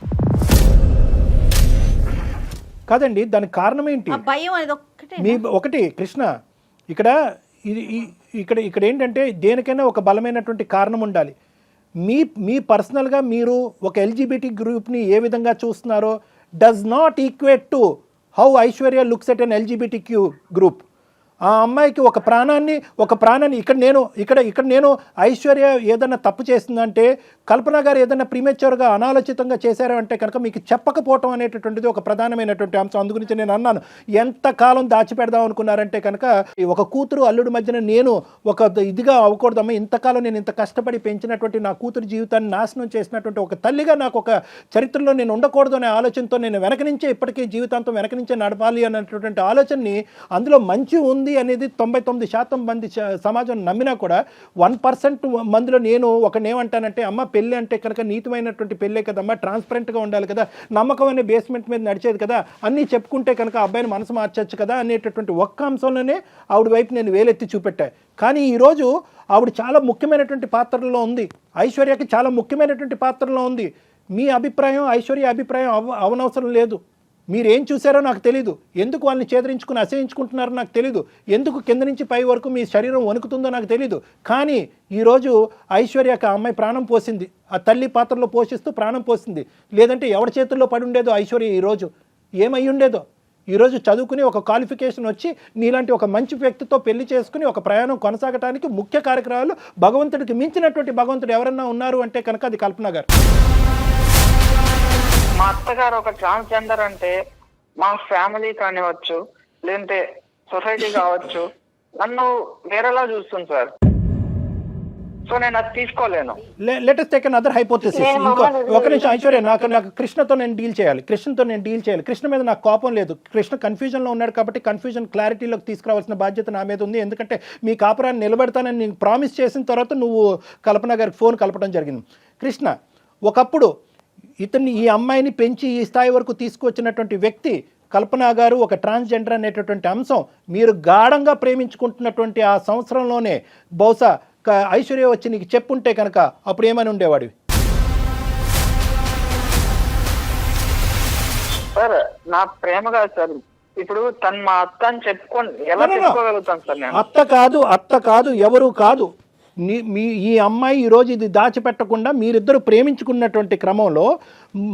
కాదండి, దానికి కారణం ఏంటి? ఒకటి కృష్ణ, ఇక్కడ ఏంటంటే దేనికైనా ఒక బలమైనటువంటి కారణం ఉండాలి. మీ పర్సనల్గా మీరు ఒక ఎల్జిబిటీ గ్రూప్ని ఏ విధంగా చూస్తున్నారో does not equate to how Aishwarya looks at an LGBT group. ఆ అమ్మాయికి ఒక ప్రాణాన్ని ఇక్కడ నేను ఐశ్వర్య ఏదైనా తప్పు చేస్తుందంటే, కల్పన గారు ఏదైనా ప్రీమెచ్యూర్గా అనాలోచితంగా చేశారు అంటే కనుక మీకు చెప్పకపోవటం అనేటటువంటిది ఒక ప్రధానమైనటువంటి అంశం. అందుగురించి నేను అన్నాను, ఎంతకాలం దాచిపెడదాం అనుకున్నారంటే కనుక ఒక కూతురు అల్లుడి మధ్యన నేను ఒక ఇదిగా అవ్వకూడదమ్మా. ఇంతకాలం నేను ఇంత కష్టపడి పెంచినటువంటి నా కూతురు జీవితాన్ని నాశనం చేసినటువంటి ఒక తల్లిగా నాకు ఒక చరిత్రలో నేను ఉండకూడదు అనే ఆలోచనతో నేను ఇప్పటికీ జీవితాంతం వెనక నుంచే నడపాలి అనేటటువంటి ఆలోచనని, అందులో మంచి ఉంది అనేది 99% మంది సమాజం నమ్మినా కూడా 1% మందిలో నేను ఒకనేమంటానంటే, అమ్మ పెళ్ళి అంటే కనుక నీతిమైనటువంటి పెళ్ళే కదమ్మా, ట్రాన్స్పరెంట్గా ఉండాలి కదా, నమ్మకం అనే బేస్మెంట్ మీద నడిచేది కదా, అన్నీ చెప్పుకుంటే కనుక అబ్బాయిని మనసు మార్చచ్చు కదా అనేటటువంటి ఒక్క అంశంలోనే ఆవిడ వైపు నేను వేలెత్తి చూపెట్టా. కానీ ఈరోజు ఆవిడ చాలా ముఖ్యమైనటువంటి పాత్రలో ఉంది, ఐశ్వర్యకి చాలా ముఖ్యమైనటువంటి పాత్రలో ఉంది. మీ అభిప్రాయం ఐశ్వర్య అభిప్రాయం అవనవసరం లేదు. మీరేం చూసారో నాకు తెలీదు, ఎందుకు వాళ్ళని చేదరించుకుని అసహించుకుంటున్నారో నాకు తెలీదు, ఎందుకు కింద నుంచి పై వరకు మీ శరీరం వణుకుతుందో నాకు తెలీదు. కానీ ఈరోజు ఐశ్వర్యకి ఆ అమ్మాయి ప్రాణం పోసింది, ఆ తల్లి పాత్రలో పోషిస్తూ ప్రాణం పోసింది. లేదంటే ఎవరి చేతుల్లో పడి ఉండేదో ఐశ్వర్య ఈరోజు, ఏమై ఉండేదో. ఈరోజు చదువుకుని ఒక క్వాలిఫికేషన్ వచ్చి నీలాంటి ఒక మంచి వ్యక్తితో పెళ్లి చేసుకుని ఒక ప్రయాణం కొనసాగటానికి ముఖ్య కార్యక్రమాలు భగవంతుడికి మించినటువంటి భగవంతుడు ఎవరన్నా ఉన్నారు అంటే కనుక అది కల్పన గారు. మా అత్తగారు ఒక ట్రాన్స్జెండర్ అంటే మా ఫ్యామిలీ కానివచ్చు, లేదంటే సొసైటీ కావచ్చు, నన్ను వేరేలా చూస్తుంది సార్. సో నేను అది తీసుకోలేను. Let us take another hypothesis. ఒక నిమిషం ఐశ్వర్య, నాకు కృష్ణతో నేను డీల్ చేయాలి. కృష్ణ మీద నాకు కోపం లేదు. కృష్ణ కన్ఫ్యూజన్లో ఉన్నాడు కాబట్టి కన్ఫ్యూజన్ క్లారిటీలోకి తీసుకురావాల్సిన బాధ్యత నా మీద ఉంది. ఎందుకంటే మీ కాపురాన్ని నిలబెడతానని నేను ప్రామిస్ చేసిన తర్వాత నువ్వు కల్పన గారికి ఫోన్ కలపడం జరిగింది. కృష్ణ, ఒకప్పుడు ఈ అమ్మాయిని పెంచి ఈ స్థాయి వరకు తీసుకొచ్చినటువంటి వ్యక్తి కల్పన గారు ఒక ట్రాన్స్జెండర్ అనేటటువంటి అంశం మీరు గాఢంగా ప్రేమించుకుంటున్నటువంటి ఆ సంవత్సరంలోనే బహుశా ఐశ్వర్య వచ్చి నీకు చెప్పుంటే కనుక అప్పుడు ఏమని ఉండేవాడివి? సార్ నా ప్రేమగా సార్, ఇప్పుడు తను మా అత్త అని చెప్పుకోండి, ఎలా చెప్పుకోగలుగుతాను సార్ నేను? అత్త కాదు ఎవరు కాదు, ఈ అమ్మాయి ఈరోజు ఇది దాచిపెట్టకుండా మీరిద్దరు ప్రేమించుకున్నటువంటి క్రమంలో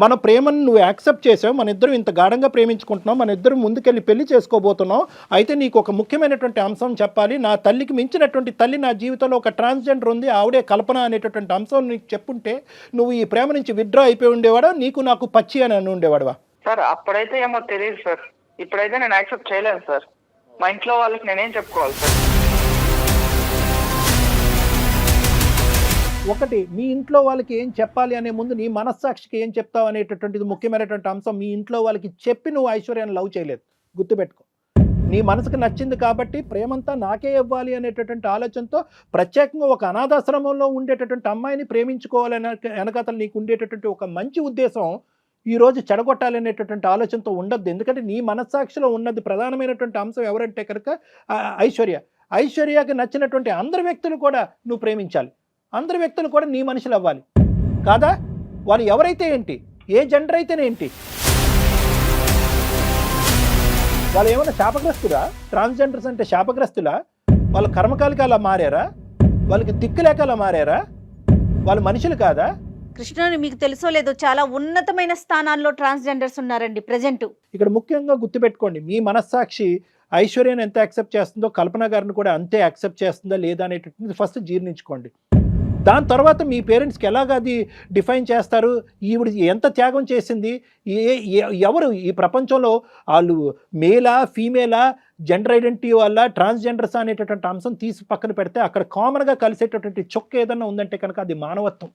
మన ప్రేమను నువ్వు యాక్సెప్ట్ చేసావు, మన ఇద్దరు ఇంత గాఢంగా ప్రేమించుకుంటున్నాం, మన ఇద్దరు ముందుకెళ్ళి పెళ్లి చేసుకోబోతున్నాం. అయితే నీకు ఒక ముఖ్యమైనటువంటి అంశం చెప్పాలి. నా తల్లికి మించినటువంటి తల్లి నా జీవితంలో ఒక ట్రాన్స్జెండర్ ఉంది, ఆవిడే కల్పన అనేటటువంటి అంశం నీకు చెప్పుంటే నువ్వు ఈ ప్రేమ నుంచి విత్డ్రా అయిపోయి ఉండేవాడా, నీకు నాకు పచ్చి అని అని ఉండేవాడువా? సార్ అప్పుడైతే ఏమో తెలియదు సార్, ఇప్పుడైతే నేను యాక్సెప్ట్ చేయలేను సార్. మా ఇంట్లో వాళ్ళకి నేనేం చెప్పుకోవాలి సార్? ఒకటి, మీ ఇంట్లో వాళ్ళకి ఏం చెప్పాలి అనే ముందు నీ మనస్సాక్షికి ఏం చెప్తావు అనేటటువంటిది ముఖ్యమైనటువంటి అంశం. మీ ఇంట్లో వాళ్ళకి చెప్పి నువ్వు ఐశ్వర్యాన్ని లవ్ చేయలేదు, గుర్తుపెట్టుకో. నీ మనసుకు నచ్చింది కాబట్టి ప్రేమంతా నాకే ఇవ్వాలి అనేటటువంటి ఆలోచనతో ప్రత్యేకంగా ఒక అనాథాశ్రమంలో ఉండేటటువంటి అమ్మాయిని ప్రేమించుకోవాలనే వెనకాతలు నీకు ఉండేటటువంటి ఒక మంచి ఉద్దేశం ఈరోజు చెడగొట్టాలనేటటువంటి ఆలోచనతో ఉండద్దు. ఎందుకంటే నీ మనస్సాక్షిలో ఉన్నది ప్రధానమైనటువంటి అంశం ఎవరంటే కనుక ఐశ్వర్యకి నచ్చినటువంటి అందరి వ్యక్తులు కూడా నువ్వు ప్రేమించాలి, అందరి వ్యక్తులు కూడా నీ మనుషులు అవ్వాలి కాదా? వాళ్ళు ఎవరైతే ఏంటి, ఏ జెండర్ అయితేనేంటి, వాళ్ళు ఏమైనా శాపగ్రస్తులా? ట్రాన్స్జెండర్స్ అంటే శాపగ్రస్తులా? వాళ్ళ కర్మకాలికి అలా మారారా? వాళ్ళకి దిక్కులేక అలా మారారా? వాళ్ళు మనుషులు కాదా? కృష్ణ, మీకు తెలుసో లేదో చాలా ఉన్నతమైన స్థానాల్లో ట్రాన్స్జెండర్స్ ఉన్నారండి ప్రజెంట్. ఇక్కడ ముఖ్యంగా గుర్తుపెట్టుకోండి, మీ మనస్సాక్షి ఐశ్వర్యను ఎంత యాక్సెప్ట్ చేస్తుందో కల్పన గారిని కూడా అంతే యాక్సెప్ట్ చేస్తుందా లేదా అనేటటువంటిది ఫస్ట్ జీర్ణించుకోండి. దాని తర్వాత మీ పేరెంట్స్కి ఎలాగ అది డిఫైన్ చేస్తారు, ఈవిడ ఎంత త్యాగం చేసింది, ఎవరు ఈ ప్రపంచంలో వాళ్ళు మేలా ఫీమేలా, జెండర్ ఐడెంటిటీ వల్ల ట్రాన్స్జెండర్స్ అనేటటువంటి అంశం తీసి పక్కన పెడితే అక్కడ కామన్గా కలిసేటటువంటి చొక్క ఏదన్నా ఉందంటే కనుక అది మానవత్వం.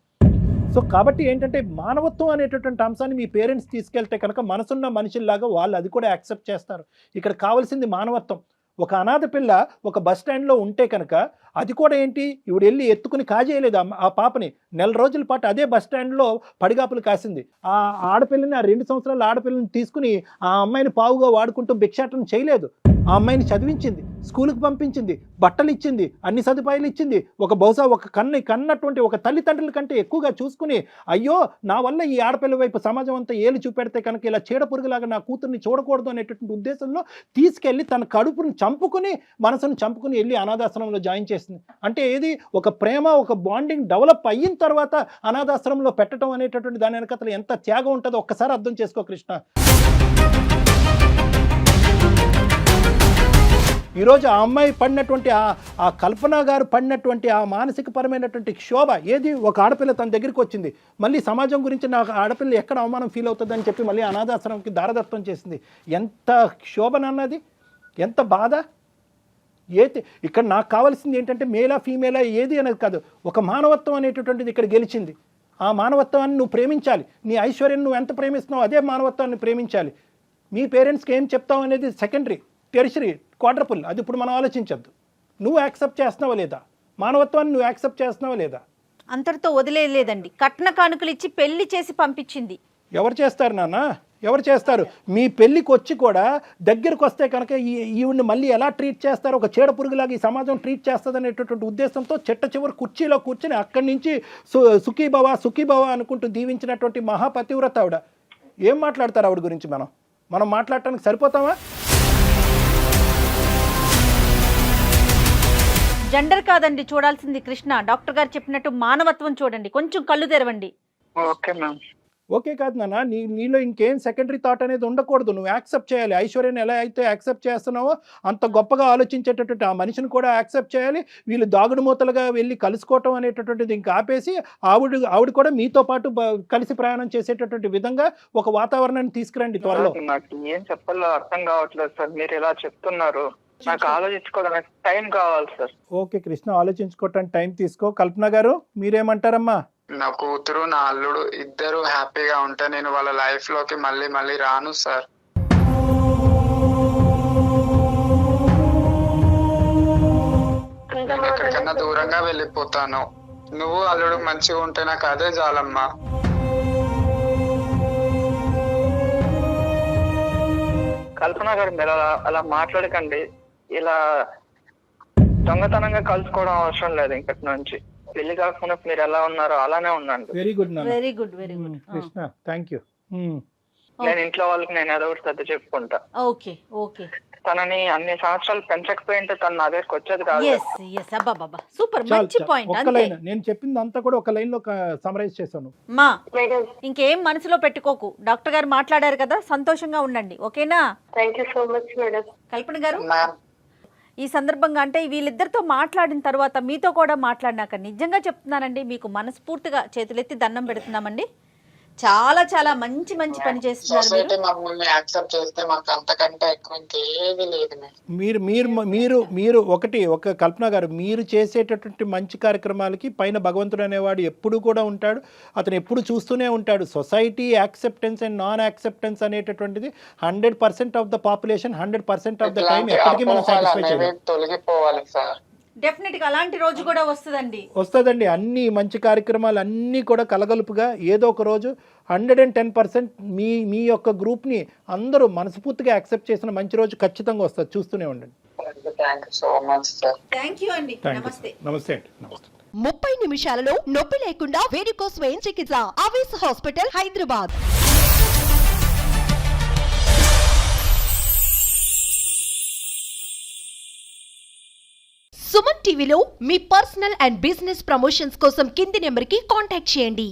సో కాబట్టి ఏంటంటే మానవత్వం అనేటటువంటి అంశాన్ని మీ పేరెంట్స్ తీసుకెళ్తే కనుక మనసున్న మనుషుల్లాగా వాళ్ళు అది కూడా యాక్సెప్ట్ చేస్తారు. ఇక్కడ కావాల్సింది మానవత్వం. ఒక అనాథ పిల్ల ఒక బస్ స్టాండ్లో ఉంటే కనుక అది కూడా ఏంటి, ఇవిడు వెళ్ళి ఎత్తుకుని కాజేయలేదు ఆ పాపని. 4 నెలల రోజుల పాటు అదే బస్ స్టాండ్లో పడిగాపులు కాసింది. ఆ ఆడపిల్లని, ఆ 2 సంవత్సరాల ఆడపిల్లని తీసుకుని ఆ అమ్మాయిని పావుగా వాడుకుంటూ భిక్షాటన చేయలేదు. ఆ అమ్మాయిని చదివించింది, స్కూల్కి పంపించింది, బట్టలు ఇచ్చింది, అన్ని సదుపాయాలు ఇచ్చింది. బహుశా ఒక కన్నటువంటి ఒక తల్లిదండ్రుల కంటే ఎక్కువగా చూసుకుని, అయ్యో నా వల్ల ఈ ఆడపిల్ల వైపు సమాజం అంతా ఏలు చూపెడితే కనుక ఇలా చీడ పురుగులాగా నా కూతుర్ని చూడకూడదు అనేటటువంటి ఉద్దేశంలో తీసుకెళ్ళి తన కడుపుని చంపుకుని, మనసును చంపుకుని వెళ్ళి అనాథాశ్రమంలో జాయిన్ చేసింది. అంటే ఏది, ఒక ప్రేమ, ఒక బాండింగ్ డెవలప్ అయిన తర్వాత అనాథాశ్రమంలో పెట్టడం అనేటటువంటి దాని వెనకతలు ఎంత త్యాగం ఉంటుందో ఒక్కసారి అర్థం చేసుకో కృష్ణ. ఈరోజు ఆ అమ్మాయి పడినటువంటి ఆ కల్పన గారు పడినటువంటి ఆ మానసికపరమైనటువంటి క్షోభ ఏది, ఒక ఆడపిల్ల తన దగ్గరికి వచ్చింది, మళ్ళీ సమాజం గురించి నాకు ఆడపిల్ల ఎక్కడ అవమానం ఫీల్ అవుతుందని చెప్పి మళ్ళీ అనాథాశ్రమంకి దారదత్తం చేసింది. ఎంత క్షోభనన్నది, ఎంత బాధ. ఇక్కడ నాకు కావాల్సింది ఏంటంటే మేలా ఫీమేలా ఏది అనేది కాదు, ఒక మానవత్వం అనేటటువంటిది ఇక్కడ గెలిచింది. ఆ మానవత్వాన్ని నువ్వు ప్రేమించాలి. నీ ఐశ్వర్యం నువ్వు ఎంత ప్రేమిస్తున్నావు అదే మానవత్వాన్ని ప్రేమించాలి. మీ పేరెంట్స్కి ఏం చెప్తావు అనేది సెకండరీ, టెరిషరీ, క్వాడ్రపుల్, అది ఇప్పుడు మనం ఆలోచించద్దు. నువ్వు యాక్సెప్ట్ చేస్తున్నావా లేదా, మానవత్వాన్ని నువ్వు యాక్సెప్ట్ చేస్తున్నావా లేదా? అంతటితో వదిలేదండి, కట్న కానుకలు ఇచ్చి పెళ్లి చేసి పంపించింది. ఎవరు చేస్తారు నాన్న, ఎవరు చేస్తారు? మీ పెళ్ళికి వచ్చి కూడా దగ్గరకు వస్తే కనుక ఈవిడ్ని మళ్ళీ ఎలా ట్రీట్ చేస్తారు, ఒక చీడ పురుగులాగా ఈ సమాజం ట్రీట్ చేస్తుంది అనేటటువంటి ఉద్దేశంతో చిట్ట చివరి కుర్చీలో కూర్చుని అక్కడి నుంచి సుఖీభవ సుఖీభవ అనుకుంటూ దీవించినటువంటి మహాపతివ్రత ఆవిడ. ఏం మాట్లాడతారు ఆవిడ గురించి? మనం మాట్లాడటానికి సరిపోతామా? జెండర్ కాదండి చూడాల్సింది కృష్ణ, డాక్టర్ గారు చెప్పినట్టు మానవత్వం చూడండి, కొంచెం కళ్ళు తెరవండి. Okay ma'am. ఓకే కాదు నాన్న, నీలో ఇంకేం సెకండరీ థాట్ అనేది ఉండకూడదు. నువ్వు యాక్సెప్ట్ చేయాలి. ఐశ్వర్యని ఎలా అయితే యాక్సెప్ట్ చేస్తున్నావో అంత గొప్పగా ఆలోచించేటటువంటి ఆ మనిషిని కూడా యాక్సెప్ట్ చేయాలి. వీళ్ళు దాగుడు మూతలుగా వెళ్ళి కలుసుకోవటం అనేటటువంటిది ఇంకా ఆపేసి ఆవిడ కూడా మీతో పాటు కలిసి ప్రయాణం చేసేటటువంటి విధంగా ఒక వాతావరణాన్ని తీసుకురండి త్వరలో. నాకు ఏం చెప్పాలో అర్థం కావట్లేదు సార్, మీరు ఇలా చెప్తున్నారు. నాకు ఆలోచించుకోవడానికి టైం కావాలి సార్. ఓకే కృష్ణ, ఆలోచించుకోవటానికి టైం తీసుకో. కల్పన గారు మీరేమంటారమ్మా? నా కూతురు నా అల్లుడు ఇద్దరు హ్యాపీగా ఉంటే నేను వాళ్ళ లైఫ్ లోకి మళ్ళీ రాను సార్. ఎక్కడికన్నా దూరంగా వెళ్ళిపోతాను. నువ్వు అల్లుడు మంచిగా ఉంటే నాకు అదే చాలమ్మా. కల్పన గారు మీరు అలా మాట్లాడకండి. ఇలా దొంగతనంగా కలుసుకోవడం అవసరం లేదు. ఇంకటి నుంచి పెళ్లి కాకుండా మీరు ఎలా ఉన్నారో అలానే ఉండండి. Very good very good very good Krishna, thank you. నేను ఇంట్లో వాళ్ళకి నేను ఏదో ఒకటి సర్ది చెప్పుకుంటా. ఓకే ఓకే తనని అన్ని సంవత్సరాలు పెంచకపోయింటే తను నా దగ్గరికి వచ్చేది కాదు. ఎస్ ఎస్ అబ్బాబాబా సూపర్ చాలు మంచి చాలు. పాయింట్ ఒక్క అంతే లైన్ నేను చెప్పింది అంతా కూడా ఒక లైన్ లో సమరైజ్ చేశాను. మా మేడం ఇంకేం మనసులో పెట్టుకోకు, డాక్టర్ గారు మాట్లాడారు కదా, సంతోషంగా ఉండండి, ఓకేనా? Thank you so much madam. Kalpana గారు, మ్యామ్ ఈ సందర్భంగా అంటే వీళ్ళిద్దరితో మాట్లాడిన తర్వాత మీతో కూడా మాట్లాడినాక నిజంగా చెప్తున్నానండి, మీకు మనస్ఫూర్తిగా చేతులెత్తి దండం పెడుతున్నామండి. చాలా చాలా మంచి మంచి పని చేస్తున్నారు మీరు. సొసైటీ మమ్మల్ని యాక్సెప్ట్ చేస్తే మాకు అంతకంటే ఎక్కువ ఇంకేది లేదు మ్యామ్. మీరు మీరు మీరు మీరు ఒక కల్పన గారు, మీరు చేసేటటువంటి మంచి కార్యక్రమాలకి పైన భగవంతుడు అనేవాడు ఎప్పుడు కూడా ఉంటాడు. అతను ఎప్పుడు చూస్తూనే ఉంటాడు. Society acceptance and non acceptance అనేటటువంటిది 100% of the population 100% of the time ఇట్లాంటి ఎప్పటికీ మనం అపోహలు సాటిస్ఫై అనేవి చేయలేం. తొలగిపోవాలి సార్. డెఫినెట్ గా అలాంటి రోజు కూడా వస్తుందండి. వస్తుందండి. అన్ని మంచి కార్యక్రమాలు అన్నీ కూడా కలగలుపుగా ఏదో ఒక రోజు 110% మీ యొక్క గ్రూప్ని అందరూ మనస్ఫూర్తిగా యాక్సెప్ట్ చేసిన మంచి రోజు ఖచ్చితంగా వస్తుంది. చూస్తూనే ఉండండి. Thank you so much sir. Thank you అండి, థ్యాంక్ నమస్తే. యూ. నమస్తే అండి. నమస్తే. 30 నిమిషాలలో నొప్పి లేకుండా వేడికోస్ వెయిన్ చికిత్స ఆవేశ హాస్పిటల్ హైదరాబాద్. సుమన్ టీవీలో మీ పర్సనల్ అండ్ బిజినెస్ ప్రమోషన్స్ కోసం కింది నెంబర్కి కాంటాక్ట్ చేయండి.